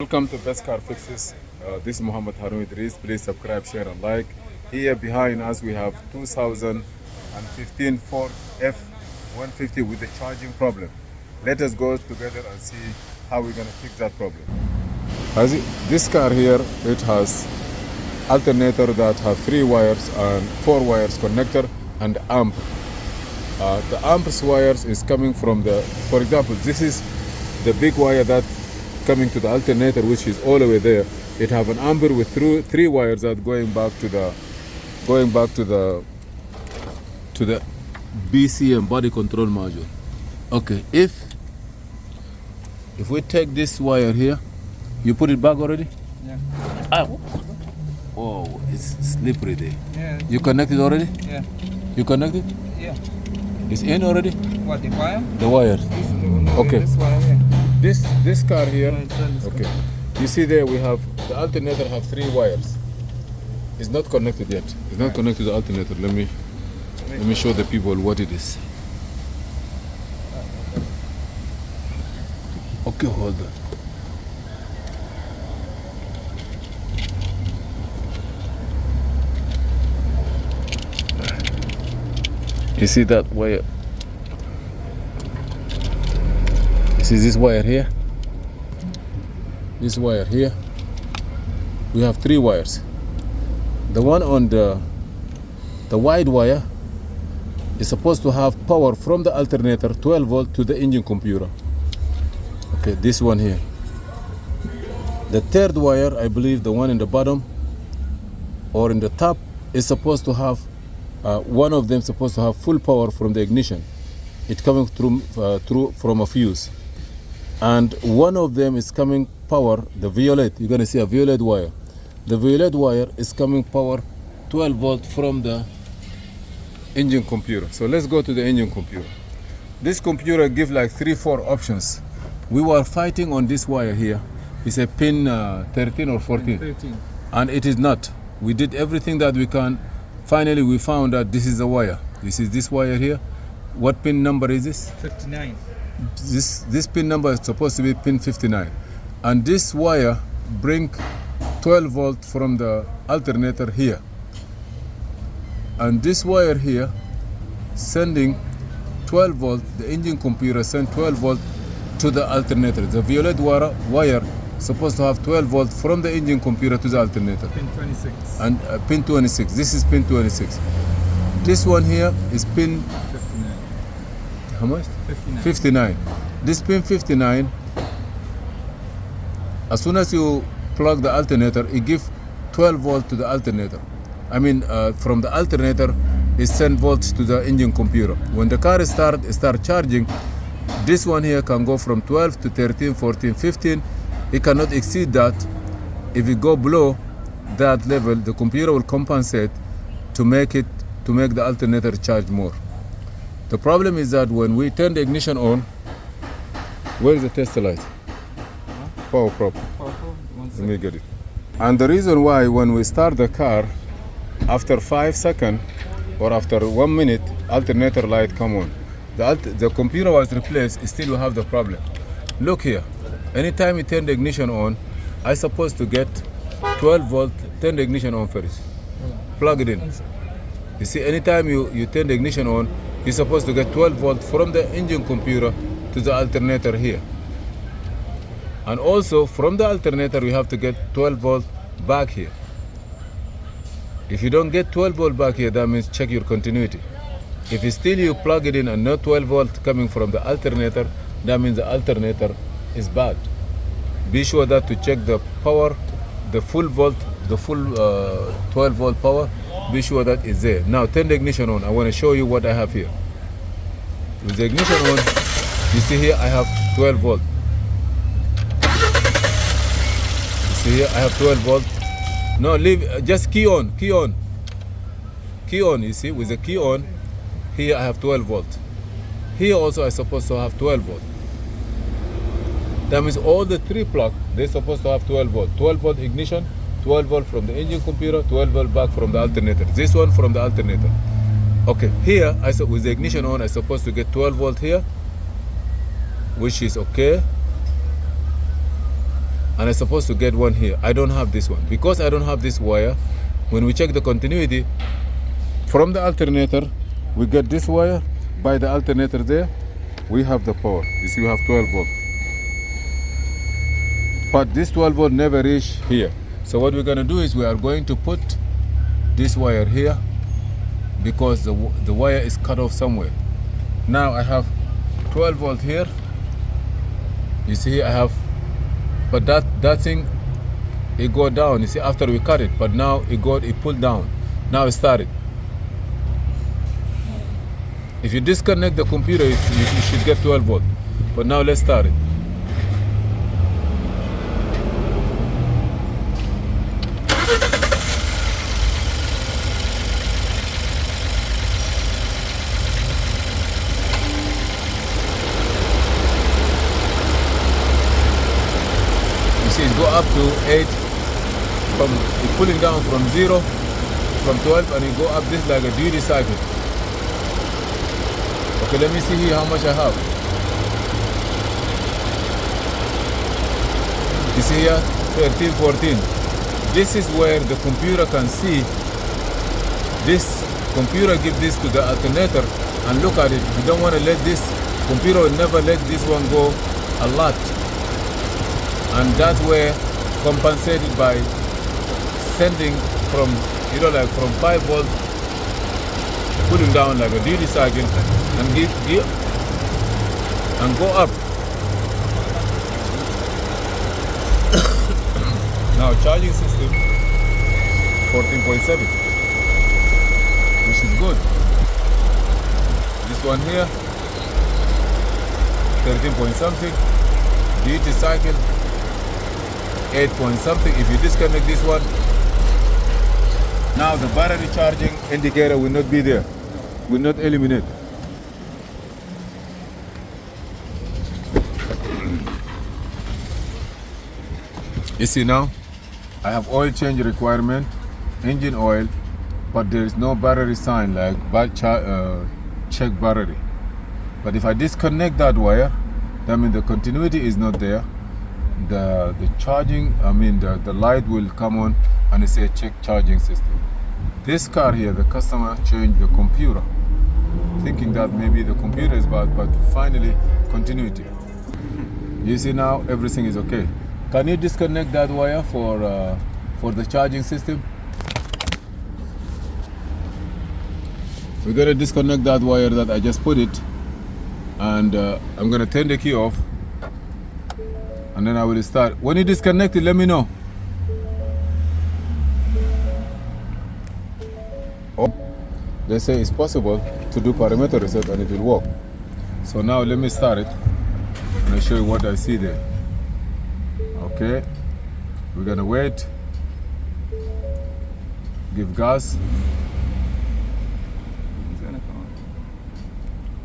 Welcome to Best Car Fixes. This is Muhammad Harun Idris. Please subscribe, share, and like. Here behind us we have 2015 Ford F150 with the charging problem. Let us go together and see how we're going to fix that problem. This car here, it has alternator that have 3 wires and 4 wires connector and amp. The amp's wires is coming from for example, this is the big wire that coming to the alternator, which is all the way there. It have an amber with 3 wires that going back to the BCM, body control module. Okay, if we take this wire here, you put it back already? Yeah. Oh, it's slippery there. Yeah. You connected already? Yeah. You connected? Yeah. It's in already? What, the wire? The wire. No, Okay. this wire here. This car here, No, it's okay. You see there we have, the alternator have 3 wires. It's not connected yet. It's not connected to the alternator. Let me show the people what it is. Okay, hold on. You see that wire? You see this wire here? This wire here? We have 3 wires. The one on the wide wire is supposed to have power from the alternator 12 volt to the engine computer. Okay, this one here. The third wire, I believe the one in the bottom or in the top, is supposed to have one of them supposed to have full power from the ignition. It's coming through from a fuse, and one of them is coming power, the violet. You're gonna see a violet wire. The violet wire is coming power 12 volt from the engine computer. So let's go to the engine computer. This computer gives like 3-4 options. We were fighting on this wire here. It's a pin 13 or 14. 13. And it is not. We did everything that we can. Finally, we found that this is the wire. This is this wire here. What pin number is this? 59. This pin number is supposed to be pin 59. And this wire bring 12 volt from the alternator here. And this wire here sending 12 volt, the engine computer send 12 volt to the alternator. The violet wire supposed to have 12 volt from the engine computer to the alternator. Pin 26. And pin 26. This is pin 26. This one here is pin 59. how much? 59. 59. This pin 59, as soon as you plug the alternator, it gives 12 volt to the alternator. I mean, from the alternator, it sends volts to the engine computer. When the car start charging, this one here can go from 12 to 13, 14, 15. It cannot exceed that. If it go below that level, the computer will compensate to make the alternator charge more. The problem is that when we turn the ignition on, where is the tester light? Power prop. Let me get it. And the reason why when we start the car, after 5 seconds or after 1 minute, alternator light come on. The computer was replaced, still we have the problem. Look here. Anytime you turn the ignition on, I supposed to get 12 volt. Turn the ignition on first. Plug it in. You see, anytime you turn the ignition on, you're supposed to get 12 volt from the engine computer to the alternator here. And also from the alternator, you have to get 12 volt back here. If you don't get 12 volt back here, that means check your continuity. If you still you plug it in and no 12 volt coming from the alternator, that means the alternator is bad. Be sure that to check the power, the full volt, the full 12 volt power. Be sure that is there. Now turn the ignition on. I want to show you what I have here. With the ignition on, you see here I have 12 volt. You see here I have 12 volt. No, leave. Just key on. You see, with the key on, here I have 12 volt. Here also I supposed to have 12 volt. That means all the 3 plugs, they're supposed to have 12 volt. 12 volt ignition, 12 volt from the engine computer, 12 volt back from the alternator. This one from the alternator. Okay, here with the ignition on, I'm supposed to get 12 volt here, which is okay. and I'm supposed to get one here. I don't have this one. Because I don't have this wire, when we check the continuity, from the alternator, we get this wire, by the alternator there, we have the power. You see, we have 12 volt. But this 12 volt never reach here. So what we're gonna do is we are going to put this wire here because the wire is cut off somewhere. Now I have 12 volt here. You see, I have, but that thing, it go down. You see, after we cut it, but now it pulled down. Now it started. If you disconnect the computer, you should get 12 volt. But now let's start it. You see, it go up to 8. It's pulling down from 0, from 12, and it go up this like a duty cycle. Okay, let me see here how much I have. You see here, 13, 14. This is where the computer can see. This computer give this to the alternator and look at it. You don't want to let this, computer will never let this one go a lot. And that's where compensated by sending from, like from 5 volt, putting down like a duty cycle and give and go up. Now charging system 14.7, which is good. This one here 13 point something, duty cycle 8 point something. If you disconnect this one, now the battery charging indicator will not be there, will not eliminate. You see now, I have oil change requirement, engine oil, but there is no battery sign like check battery. But if I disconnect that wire, that means the continuity is not there. The charging, the light will come on and it says check charging system. This car here, the customer changed the computer, thinking that maybe the computer is bad, but finally continuity. You see now everything is okay. Can you disconnect that wire for the charging system? We're gonna disconnect that wire that I just put it, and I'm gonna turn the key off, and then I will start. When you disconnect it, let me know. Oh, they say it's possible to do parameter reset and it will work. So now let me start it, and I'll show you what I see there. Okay, we're gonna wait, give gas.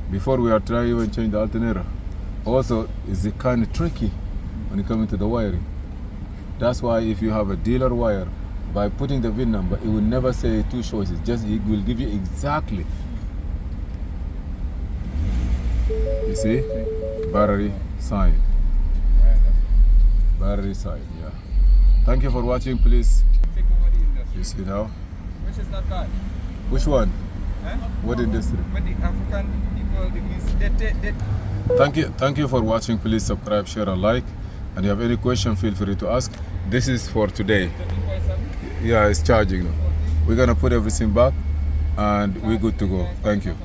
Before we are trying even change the alternator. Also, it's kind of tricky when you come into the wiring. That's why if you have a dealer wire, by putting the VIN number, it will never say two choices, just it will give you exactly. You see, battery sign. Battery side, yeah. Thank you for watching, please. Take over the industry. You see now? Which is not bad. Which one? Huh? What industry? But the African people, Thank you for watching. Please subscribe, share, and like. And if you have any question, feel free to ask. This is for today. 13.7? Yeah, it's charging now. We're gonna put everything back and we're good to go. Thank you.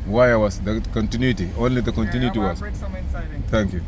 Why was the continuity? Only the continuity was. Thank you.